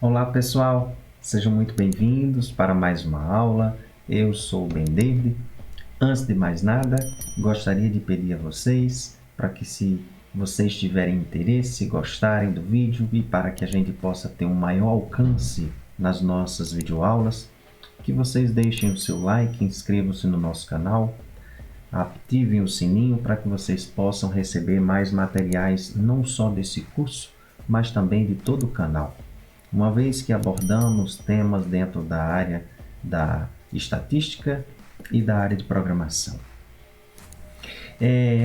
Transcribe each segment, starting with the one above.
Olá pessoal, sejam muito bem-vindos para mais uma aula. Eu sou o Ben David. Antes de mais nada, gostaria de pedir a vocês para que, se vocês tiverem interesse, gostarem do vídeo e para que a gente possa ter um maior alcance nas nossas videoaulas, que vocês deixem o seu like, inscrevam-se no nosso canal, ativem o sininho para que vocês possam receber mais materiais não só desse curso, mas também de todo o canal. Uma vez que abordamos temas dentro da área da estatística e da área de programação.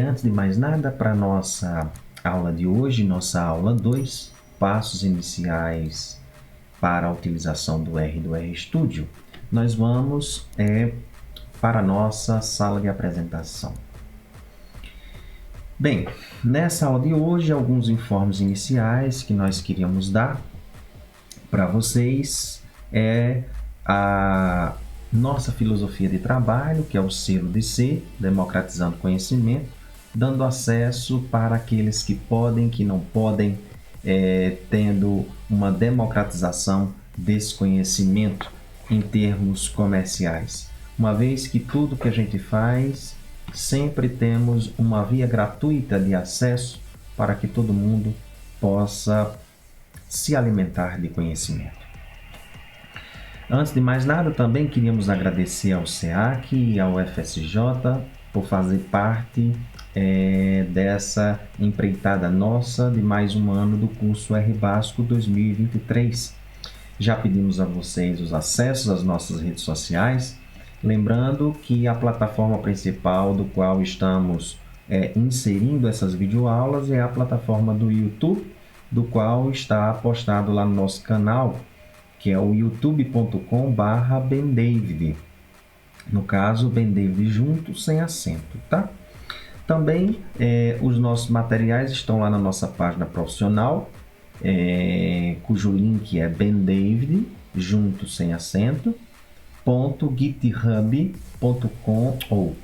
Antes de mais nada, para a nossa aula de hoje, nossa aula 2, passos iniciais para a utilização do R do RStudio, nós vamos para a nossa sala de apresentação. Bem, nessa aula de hoje, alguns informes iniciais que nós queríamos dar para vocês a nossa filosofia de trabalho, que é o selo de C, democratizando conhecimento, dando acesso para aqueles que podem, que não podem, tendo uma democratização desse conhecimento em termos comerciais. Uma vez que tudo que a gente faz, sempre temos uma via gratuita de acesso para que todo mundo possa se alimentar de conhecimento. Antes de mais nada, também queríamos agradecer ao SEAC e ao FSJ por fazer parte dessa empreitada nossa de mais um ano do curso R Básico 2023. Já pedimos a vocês os acessos às nossas redes sociais, lembrando que a plataforma principal do qual estamos inserindo essas videoaulas é a plataforma do YouTube, do qual está postado lá no nosso canal, que é o youtube.com/bendavid. No caso, Ben David junto, sem acento, tá? Também os nossos materiais estão lá na nossa página profissional, cujo link é bendavid, junto, sem acento, .github.com ou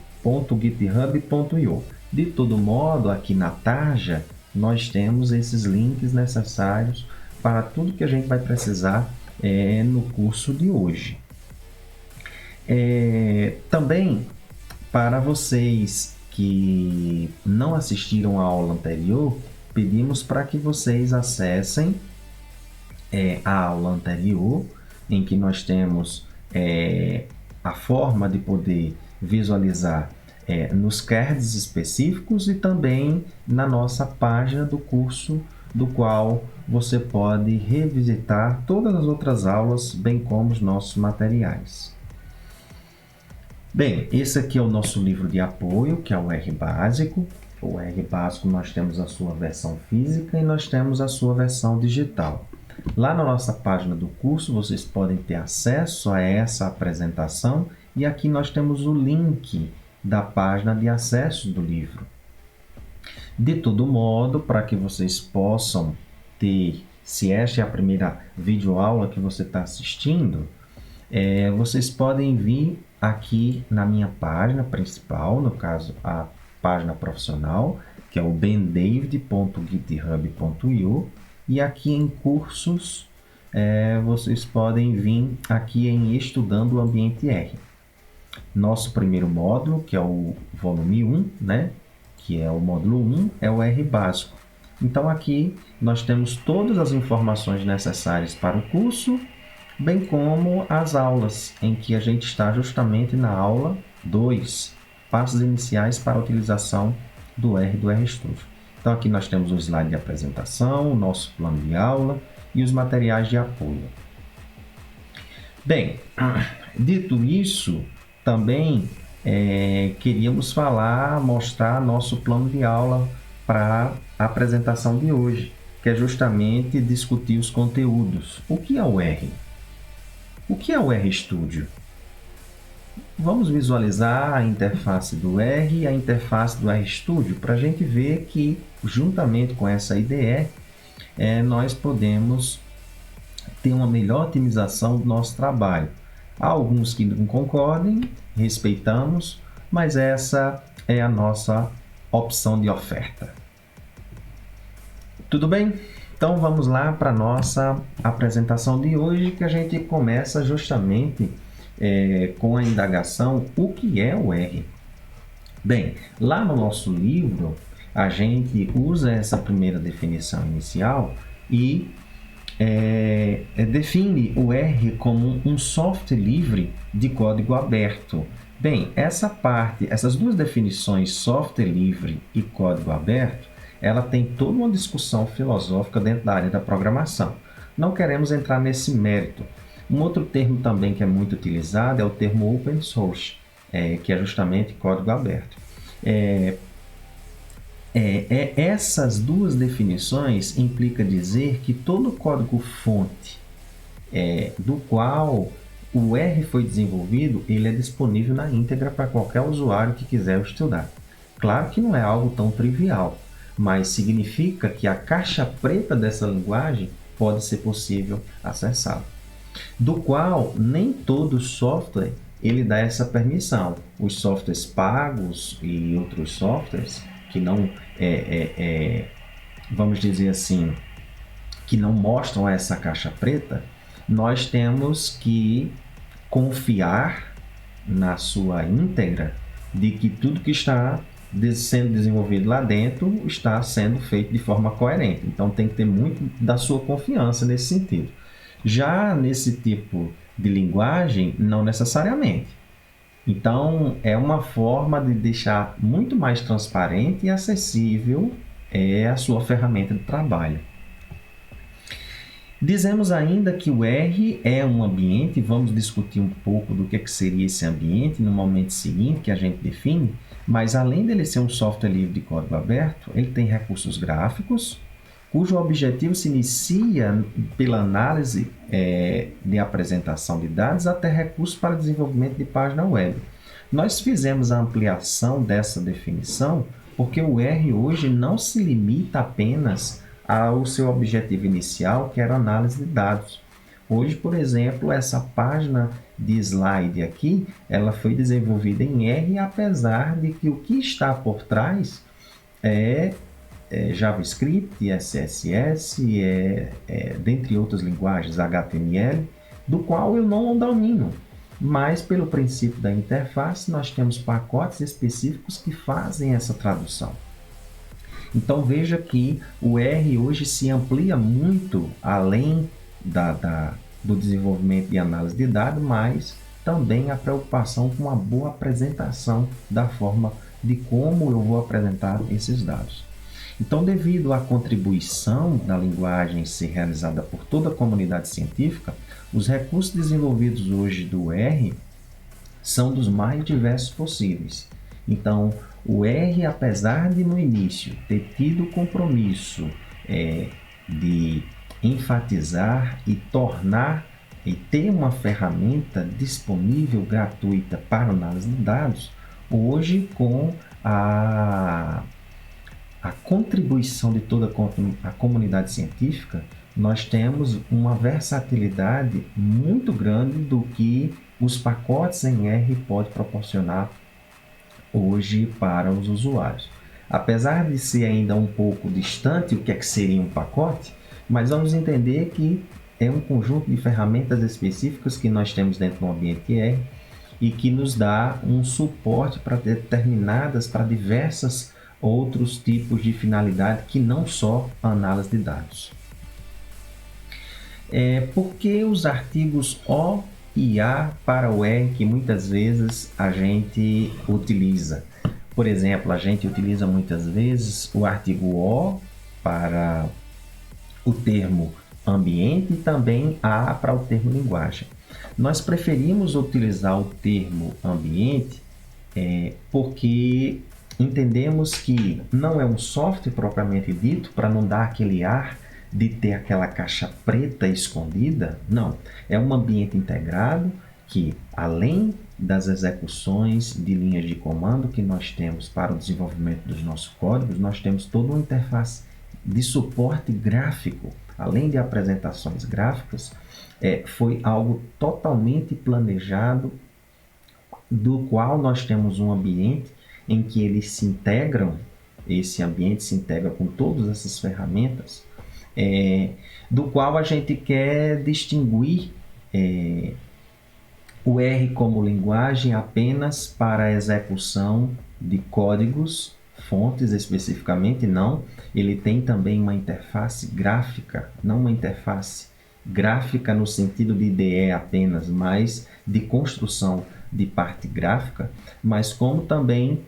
.github.io. De todo modo, aqui na tarja, nós temos esses links necessários para tudo que a gente vai precisar no curso de hoje. Também, para vocês que não assistiram à aula anterior, pedimos para que vocês acessem a aula anterior, em que nós temos a forma de poder visualizar nos cards específicos e também na nossa página do curso, do qual você pode revisitar todas as outras aulas, bem como os nossos materiais. Bem, esse aqui é o nosso livro de apoio, que é o R Básico. O R Básico nós temos a sua versão física e nós temos a sua versão digital. Lá na nossa página do curso, vocês podem ter acesso a essa apresentação e aqui nós temos o link da página de acesso do livro. De todo modo, para que vocês possam ter, se esta é a primeira videoaula que você está assistindo, vocês podem vir aqui na minha página principal, no caso a página profissional, que é o bendavid.github.io, e aqui em cursos vocês podem vir aqui em Estudando o Ambiente R. Nosso primeiro módulo, que é o volume 1, que é o módulo 1, é o R Básico. Então aqui nós temos todas as informações necessárias para o curso, bem como as aulas, em que a gente está justamente na aula 2, passos iniciais para a utilização do R do RStudio. Então aqui nós temos o slide de apresentação, o nosso plano de aula e os materiais de apoio. Bem, dito isso, também queríamos mostrar nosso plano de aula para a apresentação de hoje, que é justamente discutir os conteúdos. O que é o R? O que é o RStudio? Vamos visualizar a interface do R e a interface do RStudio para a gente ver que, juntamente com essa IDE, nós podemos ter uma melhor otimização do nosso trabalho. Há alguns que não concordem, respeitamos, mas essa é a nossa opção de oferta. Tudo bem? Então vamos lá para a nossa apresentação de hoje, que a gente começa justamente com a indagação: o que é o R? Bem, lá no nosso livro, a gente usa essa primeira definição inicial e define o R como um software livre de código aberto. Bem, essas duas definições, software livre e código aberto, ela tem toda uma discussão filosófica dentro da área da programação. Não queremos entrar nesse mérito. Um outro termo também que é muito utilizado é o termo open source, que é justamente código aberto. Essas duas definições implicam dizer que todo código-fonte do qual o R foi desenvolvido, ele é disponível na íntegra para qualquer usuário que quiser estudar. Claro que não é algo tão trivial, mas significa que a caixa preta dessa linguagem pode ser possível acessá-la. Do qual nem todo software ele dá essa permissão. Os softwares pagos e outros softwares que não, vamos dizer assim, que não mostram essa caixa preta, nós temos que confiar na sua íntegra de que tudo que está sendo desenvolvido lá dentro está sendo feito de forma coerente. Então tem que ter muito da sua confiança nesse sentido. Já nesse tipo de linguagem, não necessariamente. Então é uma forma de deixar muito mais transparente e acessível a sua ferramenta de trabalho. Dizemos ainda que o R é um ambiente, vamos discutir um pouco do que seria esse ambiente no momento seguinte que a gente define, mas além dele ser um software livre de código aberto, ele tem recursos gráficos, cujo objetivo se inicia pela análise de apresentação de dados até recursos para desenvolvimento de página web. Nós fizemos a ampliação dessa definição porque o R hoje não se limita apenas ao seu objetivo inicial, que era a análise de dados. Hoje, por exemplo, essa página de slide aqui, ela foi desenvolvida em R, apesar de que o que está por trás é JavaScript, CSS, dentre outras linguagens, HTML, do qual eu não domino. Mas, pelo princípio da interface, nós temos pacotes específicos que fazem essa tradução. Então veja que o R hoje se amplia muito além do desenvolvimento e análise de dados, mas também a preocupação com uma boa apresentação da forma de como eu vou apresentar esses dados. Então, devido à contribuição da linguagem ser realizada por toda a comunidade científica, os recursos desenvolvidos hoje do R são dos mais diversos possíveis. Então, o R, apesar de no início ter tido o compromisso de enfatizar e tornar e ter uma ferramenta disponível gratuita para análise de dados, hoje com a contribuição de toda a comunidade científica, nós temos uma versatilidade muito grande do que os pacotes em R podem proporcionar hoje para os usuários. Apesar de ser ainda um pouco distante o que é que seria um pacote, mas vamos entender que é um conjunto de ferramentas específicas que nós temos dentro do ambiente R e que nos dá um suporte para diversas outros tipos de finalidade que não só a análise de dados. Por que os artigos O e A para o R que muitas vezes a gente utiliza? Por exemplo, a gente utiliza muitas vezes o artigo O para o termo ambiente e também A para o termo linguagem. Nós preferimos utilizar o termo ambiente porque entendemos que não é um software propriamente dito, para não dar aquele ar de ter aquela caixa preta escondida. Não, é um ambiente integrado que, além das execuções de linhas de comando que nós temos para o desenvolvimento dos nossos códigos, nós temos toda uma interface de suporte gráfico. Além de apresentações gráficas, foi algo totalmente planejado, do qual nós temos um ambiente em que eles se integram, esse ambiente se integra com todas essas ferramentas, do qual a gente quer distinguir o R como linguagem apenas para a execução de códigos, fontes especificamente, não. Ele tem também uma interface gráfica, não uma interface gráfica no sentido de IDE apenas, mas de construção de parte gráfica, mas como também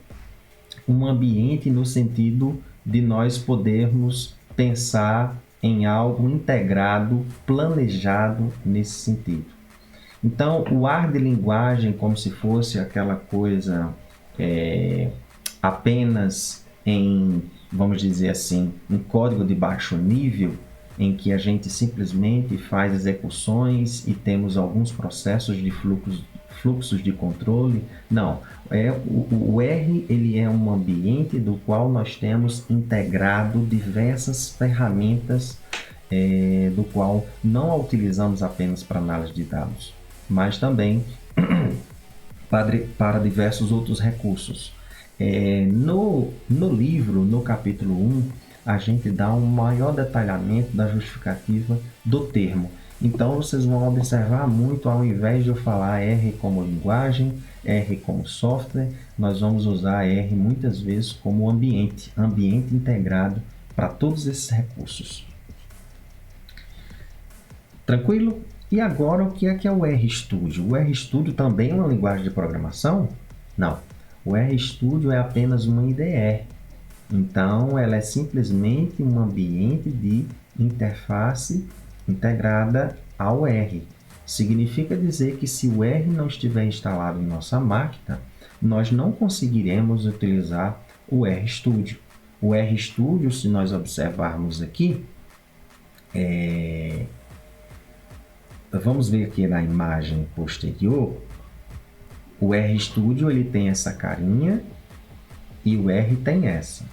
um ambiente no sentido de nós podermos pensar em algo integrado, planejado nesse sentido. Então, o ar de linguagem, como se fosse aquela coisa apenas em, vamos dizer assim, um código de baixo nível, em que a gente simplesmente faz execuções e temos alguns processos de fluxos de controle. Não, o R ele é um ambiente do qual nós temos integrado diversas ferramentas, do qual não a utilizamos apenas para análise de dados, mas também para diversos outros recursos. No livro, no capítulo 1, a gente dá um maior detalhamento da justificativa do termo. Então, vocês vão observar muito, ao invés de eu falar R como linguagem, R como software, nós vamos usar R muitas vezes como ambiente integrado para todos esses recursos. Tranquilo? E agora, o que é o RStudio? O RStudio também é uma linguagem de programação? Não. O RStudio é apenas uma IDE. Então, ela é simplesmente um ambiente de interface integrada ao R. Significa dizer que se o R não estiver instalado em nossa máquina, nós não conseguiremos utilizar o RStudio. O RStudio, se nós observarmos aqui, vamos ver aqui na imagem posterior, o RStudio ele tem essa carinha e o R tem essa.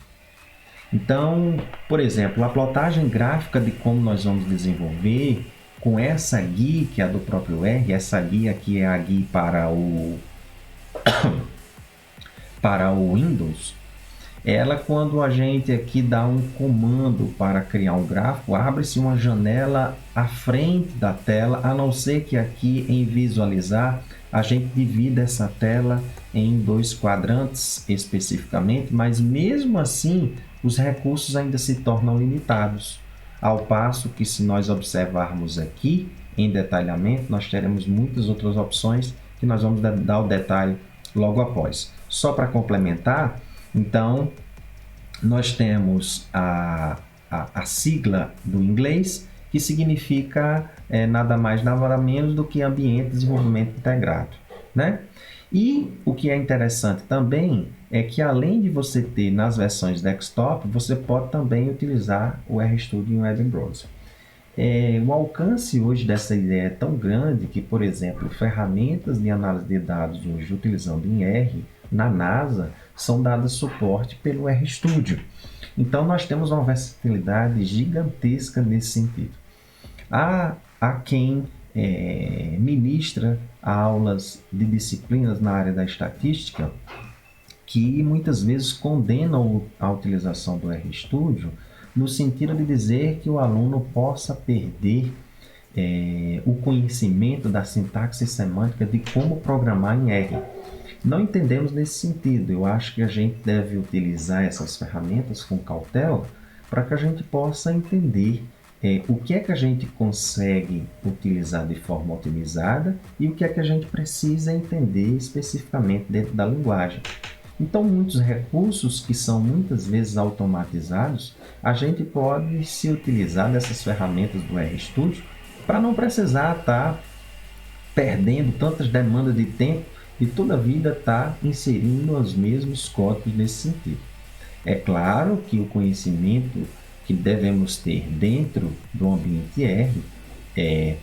Então, por exemplo, a plotagem gráfica de como nós vamos desenvolver com essa GUI, que é a do próprio R, essa GUI aqui é a GUI para o Windows, ela, quando a gente aqui dá um comando para criar um gráfico, abre-se uma janela à frente da tela, a não ser que aqui em visualizar a gente divida essa tela em 2 quadrantes especificamente, mas mesmo assim os recursos ainda se tornam limitados, ao passo que se nós observarmos aqui em detalhamento, nós teremos muitas outras opções que nós vamos dar o detalhe logo após. Só para complementar, então, nós temos a sigla do inglês, que significa nada mais, nada menos do que ambiente de desenvolvimento integrado, né? E o que é interessante também é que, além de você ter nas versões desktop, você pode também utilizar o RStudio em web browser. O alcance hoje dessa ideia é tão grande que, por exemplo, ferramentas de análise de dados hoje utilizando em R na NASA são dadas suporte pelo RStudio. Então, nós temos uma versatilidade gigantesca nesse sentido. Há quem ministra aulas de disciplinas na área da estatística que muitas vezes condenam a utilização do RStudio no sentido de dizer que o aluno possa perder o conhecimento da sintaxe semântica de como programar em R. Não entendemos nesse sentido. Eu acho que a gente deve utilizar essas ferramentas com cautela para que a gente possa entender o que é que a gente consegue utilizar de forma otimizada e o que é que a gente precisa entender especificamente dentro da linguagem. Então, muitos recursos que são muitas vezes automatizados, a gente pode se utilizar dessas ferramentas do RStudio para não precisar estar perdendo tantas demandas de tempo e toda a vida estar inserindo os mesmos códigos nesse sentido. É claro que o conhecimento que devemos ter dentro do ambiente R,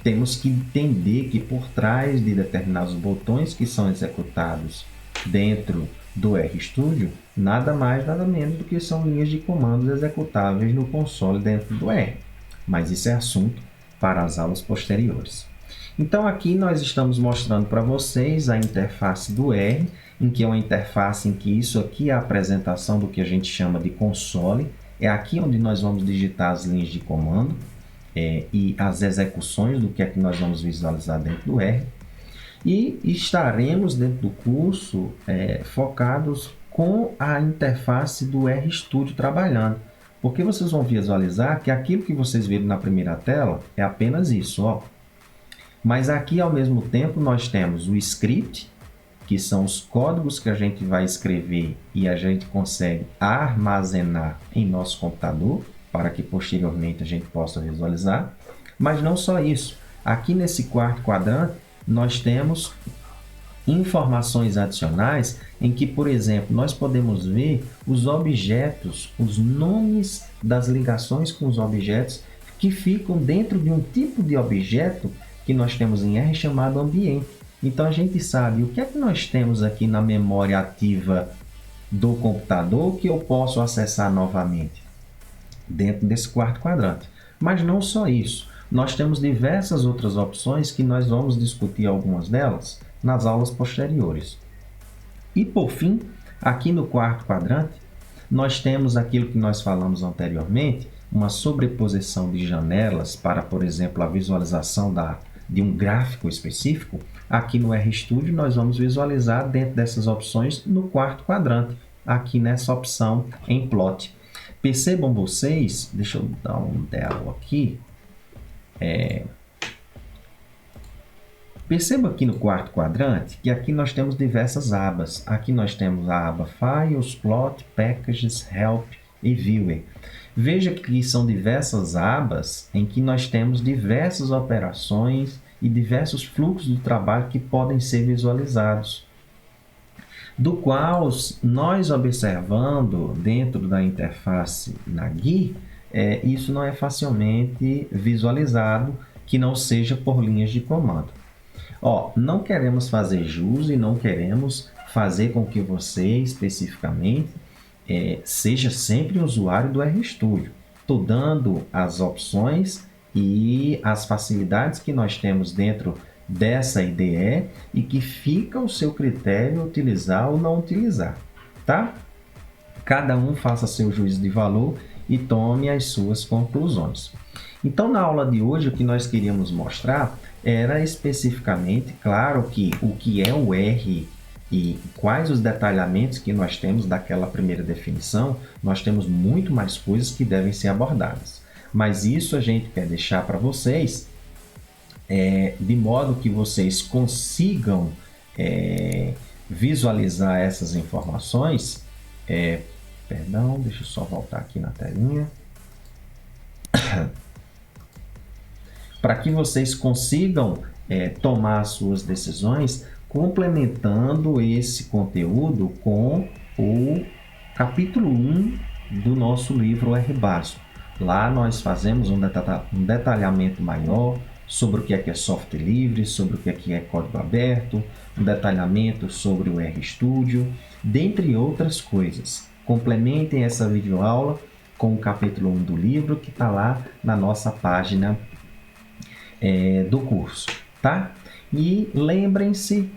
temos que entender que por trás de determinados botões que são executados dentro do RStudio, nada mais, nada menos do que são linhas de comandos executáveis no console dentro do R. Mas isso é assunto para as aulas posteriores. Então aqui nós estamos mostrando para vocês a interface do R, em que é uma interface em que isso aqui é a apresentação do que a gente chama de console. É aqui onde nós vamos digitar as linhas de comando e as execuções do que é que nós vamos visualizar dentro do R. E estaremos dentro do curso focados com a interface do RStudio trabalhando. Porque vocês vão visualizar que aquilo que vocês viram na primeira tela é apenas isso, ó. Mas aqui, ao mesmo tempo, nós temos o script, que são os códigos que a gente vai escrever e a gente consegue armazenar em nosso computador, para que posteriormente a gente possa visualizar. Mas não só isso. Aqui nesse quarto quadrante, nós temos informações adicionais em que, por exemplo, nós podemos ver os objetos, os nomes das ligações com os objetos que ficam dentro de um tipo de objeto que nós temos em R chamado ambiente. Então a gente sabe o que é que nós temos aqui na memória ativa do computador que eu posso acessar novamente dentro desse quarto quadrante. Mas não só isso, nós temos diversas outras opções que nós vamos discutir algumas delas nas aulas posteriores. E por fim, aqui no quarto quadrante, nós temos aquilo que nós falamos anteriormente, uma sobreposição de janelas para, por exemplo, a visualização de um gráfico específico. Aqui no RStudio nós vamos visualizar dentro dessas opções no quarto quadrante, aqui nessa opção em plot. Percebam vocês, deixa eu dar um demo aqui, perceba aqui no quarto quadrante que aqui nós temos diversas abas. Aqui nós temos a aba Files, Plot, Packages, Help e Viewer. Veja que são diversas abas em que nós temos diversas operações e diversos fluxos de trabalho que podem ser visualizados, do qual nós observando dentro da interface na GUI, isso não é facilmente visualizado que não seja por linhas de comando. Não queremos fazer jus e não queremos fazer com que você especificamente seja sempre usuário do RStudio. Estou dando as opções e as facilidades que nós temos dentro dessa IDE e que fica ao seu critério utilizar ou não utilizar, tá? Cada um faça seu juízo de valor e tome as suas conclusões. Então, na aula de hoje, o que nós queríamos mostrar era especificamente, claro, que o que é o R e quais os detalhamentos que nós temos daquela primeira definição. Nós temos muito mais coisas que devem ser abordadas. Mas isso a gente quer deixar para vocês de modo que vocês consigam visualizar essas informações. Perdão, deixa eu só voltar aqui na telinha. Para que vocês consigam tomar as suas decisões complementando esse conteúdo com o capítulo 1 do nosso livro R Básico. Lá nós fazemos um detalhamento maior sobre o que é software livre, sobre o que é código aberto, um detalhamento sobre o RStudio, dentre outras coisas. Complementem essa videoaula com o capítulo 1 do livro que está lá na nossa página do curso, tá? E lembrem-se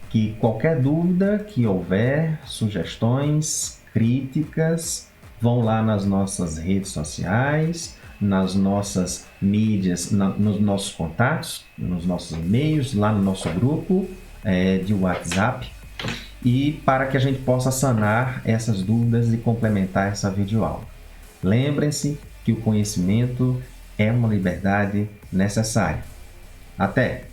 que qualquer dúvida que houver, sugestões, críticas, vão lá nas nossas redes sociais, nas nossas mídias, nos nossos contatos, nos nossos e-mails, lá no nosso grupo de WhatsApp, e para que a gente possa sanar essas dúvidas e complementar essa videoaula. Lembrem-se que o conhecimento é uma liberdade necessária. Até!